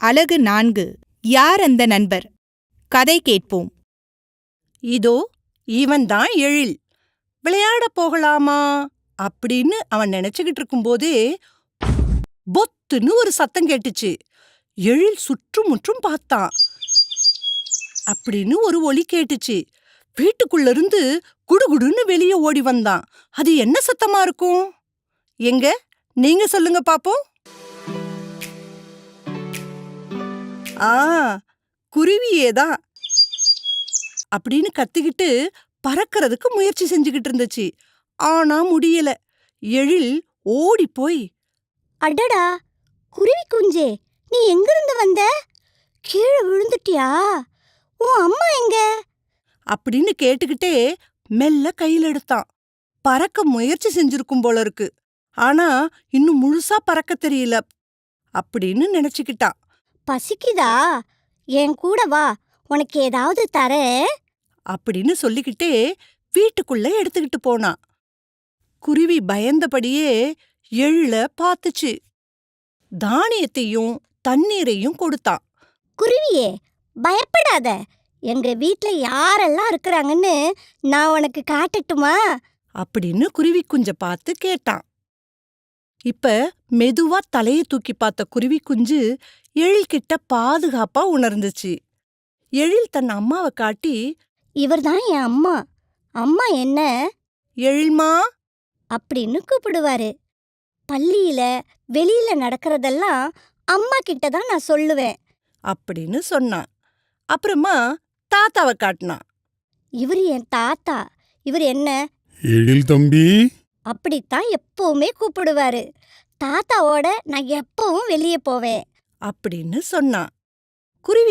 அலகு 4. யார் அந்த நண்பர்? கதை கேட்போம். இதோ இவன்தான் எழில். விளையாட போகலாமா அப்படின்னு அவன் நினைச்சுக்கிட்டு இருக்கும்போதே பொத்துன்னு ஒரு சத்தம் கேட்டுச்சு. எழில் சுற்றும் முற்றும் பார்த்தான். அப்படின்னு ஒரு ஒலி கேட்டுச்சு. வீட்டுக்குள்ள இருந்து குடுகுடுன்னு வெளியே ஓடி வந்தான். அது என்ன சத்தமா இருக்கும்? எங்க நீங்க சொல்லுங்க பாப்போம். குருவியேதான் அப்படின்னு கத்திக்கிட்டு பறக்கிறதுக்கு முயற்சி செஞ்சுக்கிட்டு இருந்துச்சு. ஆனா முடியல. எழில் ஓடி போய், அடடா குருவி குஞ்சே, நீ எங்கிருந்து வந்த? கீழே விழுந்துட்டியா? உன் அம்மா எங்க? அப்படின்னு கேட்டுக்கிட்டே மெல்ல கையில் எடுத்தான். பறக்க முயற்சி செஞ்சிருக்கும் போல இருக்கு. ஆனா இன்னும் முழுசா பறக்க தெரியல அப்படின்னு நினைச்சுக்கிட்டான். பசிக்குதா? என் கூட வா, உனக்கு ஏதாவது தரேன் அப்படின்னு சொல்லிக்கிட்டே வீட்டுக்குள்ள எடுத்துக்கிட்டு போனான். குருவி பயந்தபடியே எள்ள பார்த்துச்சு. தானியத்தையும் தண்ணீரையும் கொடுத்தான். குருவியே, பயப்படாத. எங்க வீட்ல யாரெல்லாம் இருக்கிறாங்கன்னு நான் உனக்கு காட்டட்டுமா? அப்படின்னு குருவி குஞ்ச பார்த்து கேட்டான். இப்ப மெதுவா தலையை தூக்கி பார்த்த குருவி குஞ்சு எழில்கிட்ட பாதுகாப்பா உணர்ந்துச்சு. எழில் தன் அம்மாவை காட்டி, இவர்தான் என் அம்மா. அம்மா என்ன எழில்மா அப்படின்னு கூப்பிடுவாரு. பள்ளியில வெளியில நடக்கிறதெல்லாம் அம்மா கிட்ட தான் நான் சொல்லுவேன் அப்படின்னு சொன்னான். அப்புறமா தாத்தாவை காட்டினான். இவர் என் தாத்தா. இவர் என்ன எழில் தம்பி. அப்படித்தான் எப்பவுமே கூப்பிடுவாரு. தாத்தாவோட நான் எப்பவும் வெளியே போவேன் அப்படின்னு சொன்னான். குருவி